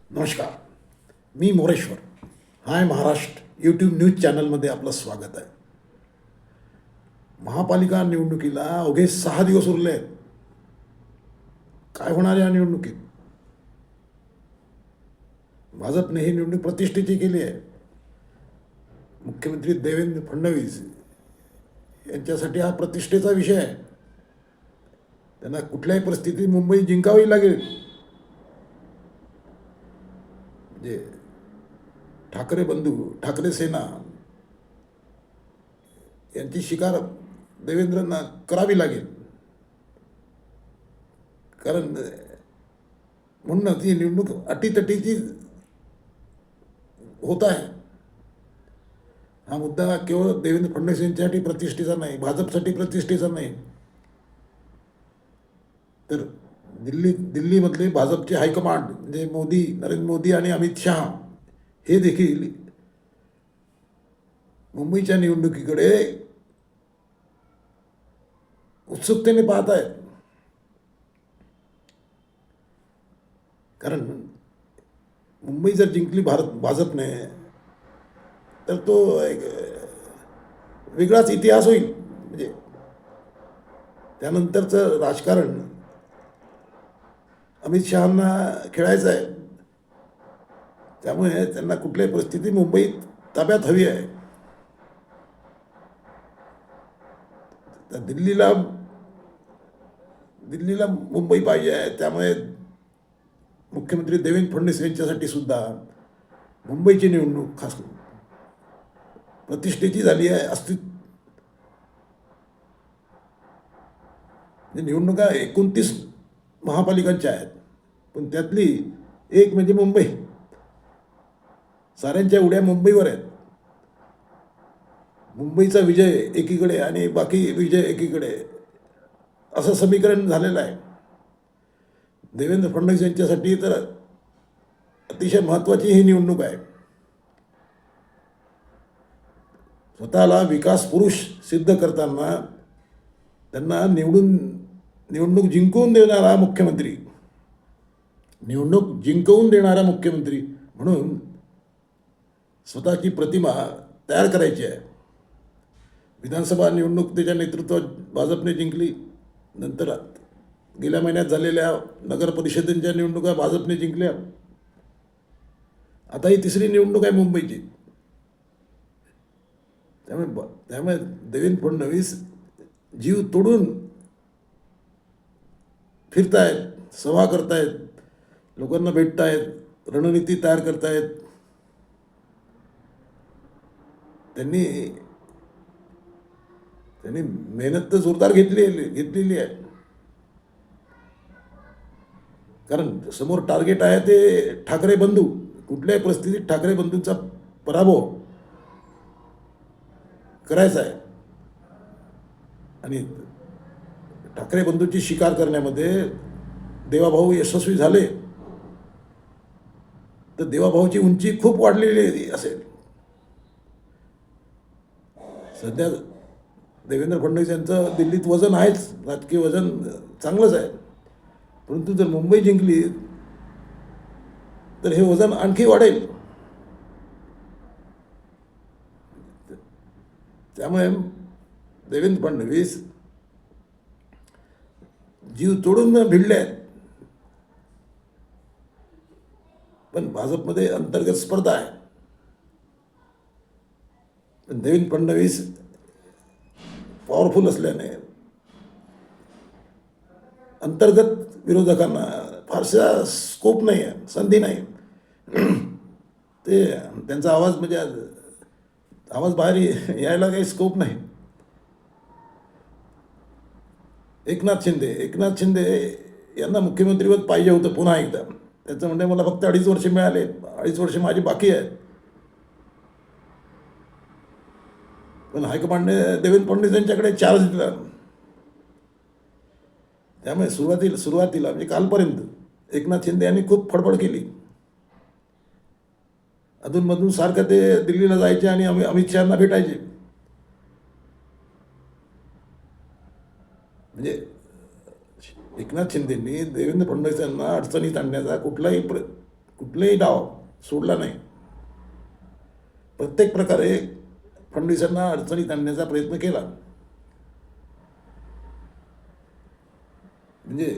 नमस्कार. मी मोरेश्वर. हाय Maharashtra YouTube news चॅनलमध्ये आपलं स्वागत आहे. महापालिका निवडणुकीला अवघे 6 दिवस उरले आहेत. काय होणार या निवडणुकीत? भाजपने ही निवडणूक प्रतिष्ठेची केली आहे. मुख्यमंत्री देवेंद्र फडणवीस यांच्यासाठी हा प्रतिष्ठेचा विषय आहे. त्यांना कुठल्याही परिस्थितीत मुंबई जिंकावी लागेल. म्हणजे ठाकरे बंधू, ठाकरे सेना यांची शिकार देवेंद्रांना करावी लागेल. कारण म्हणूनच ही निवडणूक अटीतटीची होत आहे. हा मुद्दा केवळ देवेंद्र फडणवीस यांच्यासाठी प्रतिष्ठेचा नाही, भाजपसाठी प्रतिष्ठेचा नाही, तर दिल्लीमधले भाजपचे हायकमांड म्हणजे मोदी, नरेंद्र मोदी आणि अमित शहा हे देखील मुंबईच्या निवडणुकीकडे उत्सुकतेने पाहत आहेत. कारण मुंबई जर जिंकली भाजपने तर तो एक वेगळाच इतिहास होईल. म्हणजे त्यानंतरचं राजकारण अमित शहांना खेळायचं आहे. त्यामुळे त्यांना कुठल्याही परिस्थितीत मुंबई ताब्यात हवी आहे. तर दिल्लीला मुंबई पाहिजे आहे. त्यामुळे मुख्यमंत्री देवेंद्र फडणवीस यांच्यासाठी सुद्धा मुंबईची निवडणूक खास प्रतिष्ठेची झाली आहे. निवडणुका 29 महापालिकांच्या आहेत, पण त्यातली एक म्हणजे मुंबई. साऱ्यांच्या उड्या मुंबईवर आहेत. मुंबईचा विजय एकीकडे आणि बाकी विजय एकीकडे असं समीकरण झालेलं आहे. देवेंद्र फडणवीस यांच्यासाठी तर अतिशय महत्त्वाची ही निवडणूक आहे. स्वतःला विकास पुरुष सिद्ध करताना त्यांना निवडणूक जिंकवून देणारा मुख्यमंत्री, म्हणून स्वतःची प्रतिमा तयार करायची आहे. विधानसभा निवडणूक त्याच्या नेतृत्वात भाजपने जिंकली. नंतर गेल्या महिन्यात झालेल्या नगर परिषदेच्या निवडणुका भाजपने जिंकल्या. आता ही तिसरी निवडणूक आहे मुंबईची. त्यामुळे देवेंद्र फडणवीस जीव तोडून फिरतायत, सभा करतायत, लोकांना भेटतायत, रणनीती तयार करतायत. त्यांनी मेहनत तर जोरदार घेतलेली आहे. कारण समोर टार्गेट आहे ते ठाकरे बंधू. कुठल्याही परिस्थितीत ठाकरे बंधूंचा पराभव करायचा आहे. आणि ठाकरे बंधूंची शिकार करण्यामध्ये देवाभाऊ यशस्वी झाले तर देवाभाऊची उंची खूप वाढलेली असेल. सध्या देवेंद्र फडणवीस यांचं दिल्लीत वजन आहेच, राजकीय वजन चांगलंच आहे. परंतु जर मुंबई जिंकली तर हे वजन आणखी वाढेल. त्यामुळे देवेंद्र फडणवीस जीव तोडून भिडले आहेत. पण भाजपमध्ये अंतर्गत स्पर्धा आहे. पण देवेंद्र फडणवीस पॉवरफुल असल्याने अंतर्गत विरोधकांना फारसा स्कोप नाही आहे, संधी नाही. ते त्यांचा आवाज बाहेर यायला काही स्कोप नाही. एकनाथ शिंदे यांना मुख्यमंत्रीपद पाहिजे होतं पुन्हा एकदा. त्याचं म्हणजे मला फक्त 2.5 वर्ष मिळाले, 2.5 वर्ष माझी बाकी आहेत. पण हायकमांडने देवेंद्र फडणवीस यांच्याकडे चार्ज दिला. त्यामुळे सुरुवातीला म्हणजे कालपर्यंत एकनाथ शिंदे यांनी खूप फडफड केली. अधूनमधून सारखं ते दिल्लीला जायचे आणि अमित शहांना भेटायचे. म्हणजे एकनाथ शिंदेंनी देवेंद्र फडणवीस यांना अडचणीत आणण्याचा कुठलाही कुठलाही डाव सोडला नाही. प्रत्येक प्रकारे फडणवीसांना अडचणीत आणण्याचा प्रयत्न केला. म्हणजे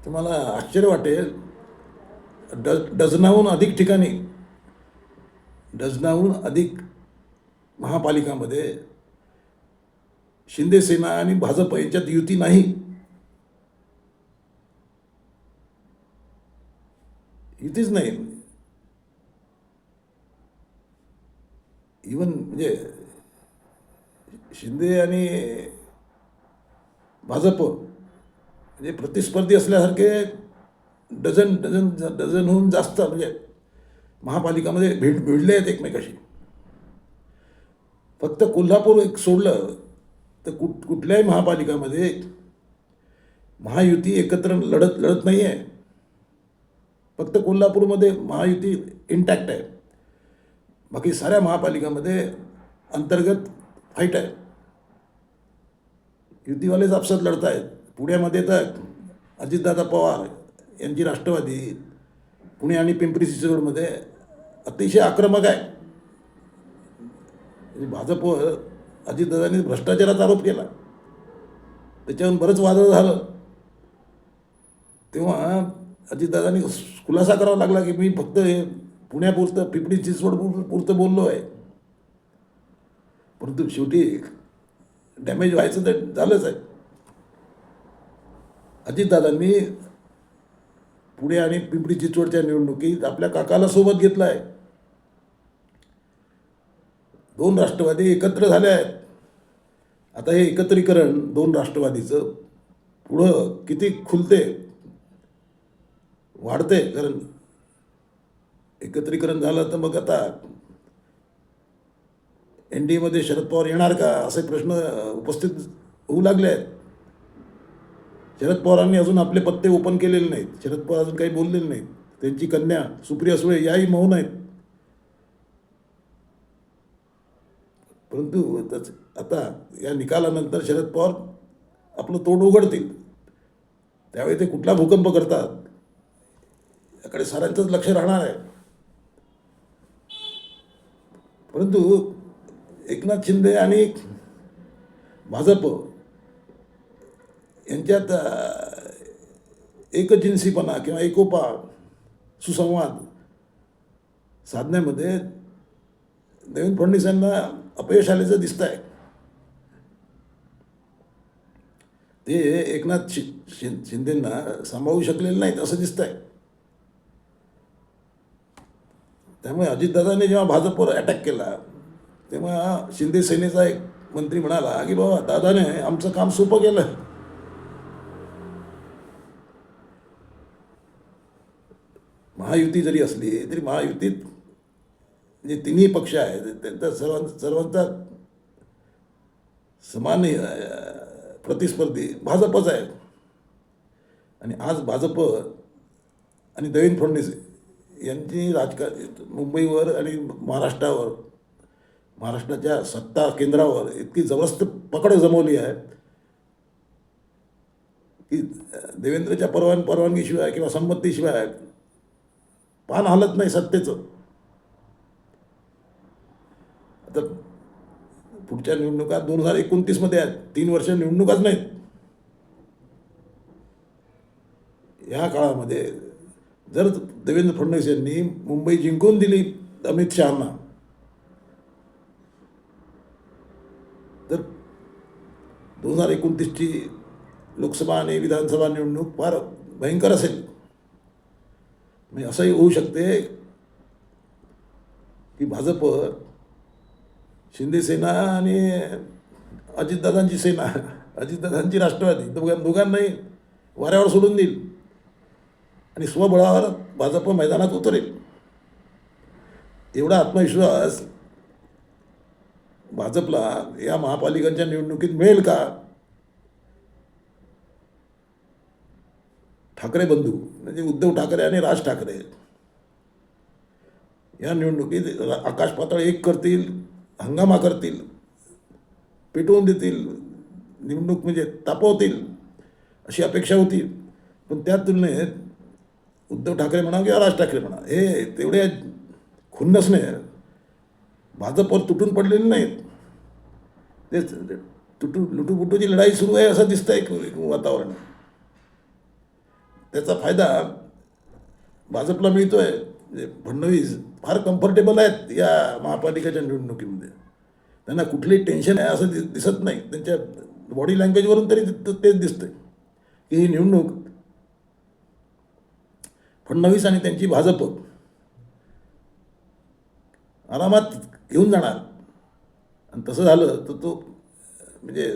तुम्हाला आश्चर्य वाटेल, डझनाहून अधिक ठिकाणी, डझनाहून अधिक महापालिकामध्ये शिंदे सेना आणि भाजप यांच्यात युती नाही. युतीच नाही. इवन म्हणजे शिंदे आणि भाजप म्हणजे प्रतिस्पर्धी असल्यासारखे डझनहून जास्त म्हणजे महापालिकामध्ये भिडले आहेत एकमेकाशी. फक्त कोल्हापूर एक सोडलं तर कुठल्याही महापालिकामध्ये महायुती एकत्र लढत नाही आहे. फक्त कोल्हापूरमध्ये महायुती इंटॅक्ट आहे. बाकी साऱ्या महापालिकामध्ये अंतर्गत फाईट आहे. युतीवालेच आपसात लढत आहेत. पुण्यामध्ये तर अजितदादा पवार यांची राष्ट्रवादी पुणे आणि पिंपरी चिंचवडमध्ये अतिशय आक्रमक आहे. भाजपवर अजितदादांनी भ्रष्टाचाराचा आरोप केला, त्याच्यावरून बरंच वादळ झालं. तेव्हा अजितदादांनी खुलासा करावा लागला की मी फक्त हे पुण्यापुरतं पिंपरी चिंचवडपुरतं बोललो आहे. परंतु शेवटी डॅमेज व्हायचं तर झालंच आहे. अजितदादांनी पुणे आणि पिंपरी चिंचवडच्या निवडणुकीत आपल्या काकाला सोबत घेतलं आहे. 2 राष्ट्रवादी एकत्र झाले आहेत. आता हे एकत्रीकरण 2 राष्ट्रवादीचं पुढं किती खुलते वाढते. कारण एकत्रीकरण झालं तर मग आता NDAमध्ये शरद पवार येणार का असे प्रश्न उपस्थित होऊ लागले आहेत. शरद पवारांनी अजून आपले पत्ते ओपन केलेले नाहीत. शरद पवार अजून काही बोललेले नाहीत. त्यांची कन्या सुप्रिया सुळे याही मौन आहेत. परंतु आता या निकालानंतर शरद पवार आपलं तोंड उघडतील. त्यावेळी ते कुठला भूकंप करतात याकडे साऱ्यांचंच लक्ष राहणार आहे. परंतु एकनाथ शिंदे आणि भाजप यांच्यात एकजिन्सीपणा किंवा एकोपा सुसंवाद साधण्यामध्ये देवेंद्र फडणवीस यांना अपयश आल्याचं दिसत आहे. ते एकनाथ शिंदेंना सांभाळू शकलेले नाहीत असं दिसत आहे. त्यामुळे अजितदादांनी जेव्हा भाजपवर अटॅक केला तेव्हा शिंदे सेनेचा एक मंत्री म्हणाला की बाबा दादाने आमचं काम सोपं केलं. महायुती जरी असली तरी महायुतीत जे तिन्ही पक्ष आहेत त्यांचा सर्वांचा समान प्रतिस्पर्धी भाजपच आहे. आणि आज भाजप आणि देवेंद्र फडणवीस यांची मुंबईवर आणि महाराष्ट्राच्या सत्ता केंद्रावर इतकी जबरदस्त पकड जमवली आहे की देवेंद्रच्या परवानगीशिवाय किंवा संमतीशिवाय पान हलत नाही सत्तेचं. आता पुढच्या निवडणुका 2029मध्ये आहेत. 3 वर्ष निवडणुकाच नाहीत. या काळामध्ये जर देवेंद्र फडणवीस यांनी मुंबई जिंकून दिली अमित शहांना तर 2029ची लोकसभा आणि विधानसभा निवडणूक फार भयंकर असेल. म्हणजे असंही होऊ शकते की भाजप शिंदे सेना आणि अजितदादांची सेना, अजितदादांची राष्ट्रवादी दोघांनाही वाऱ्यावर सोडून देईल आणि स्वबळावर भाजप मैदानात उतरेल. एवढा आत्मविश्वास भाजपला या महापालिकांच्या निवडणुकीत मिळेल का? ठाकरे बंधू म्हणजे उद्धव ठाकरे आणि राज ठाकरे या निवडणुकीत आकाश पाताळ एक करतील, हंगामा करतील, पेटवून देतील, निवडणूक म्हणजे तापवतील अशी अपेक्षा होती. पण त्या तुलनेत उद्धव ठाकरे म्हणा किंवा राज ठाकरे म्हणा, हे तेवढे खुन्नसने भाजपवर तुटून पडलेले नाहीत. ते लुटूपुटूची लढाई सुरू आहे असं दिसतं एक वातावरण. त्याचा फायदा भाजपला मिळतोय. म्हणजे फडणवीस फार कम्फर्टेबल आहेत या महापालिकेच्या निवडणुकीमध्ये. त्यांना कुठलीही टेन्शन आहे असं दिसत नाही. त्यांच्या बॉडी लँग्वेजवरून तरी तेच दिसतंय की ही निवडणूक फडणवीस आणि त्यांची भाजप आरामात घेऊन जाणार. आणि तसं झालं तर तो म्हणजे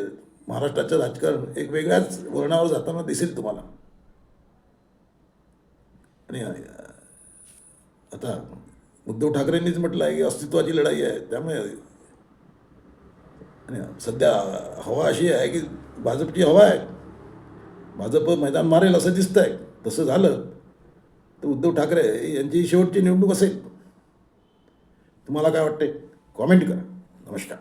महाराष्ट्राचं राजकारण एक वेगळ्याच वळणावर जाताना दिसेल तुम्हाला. आणि आता उद्धव ठाकरेंनीच म्हटलं आहे की अस्तित्वाची लढाई आहे. त्यामुळे आणि सध्या हवा अशी आहे की भाजपची हवा आहे. भाजप मैदान मारेल असं दिसतं आहे. तसं झालं तर उद्धव ठाकरे यांची शेवटची निवडणूक असेल. तुम्हाला काय वाटते? कॉमेंट करा. नमस्कार.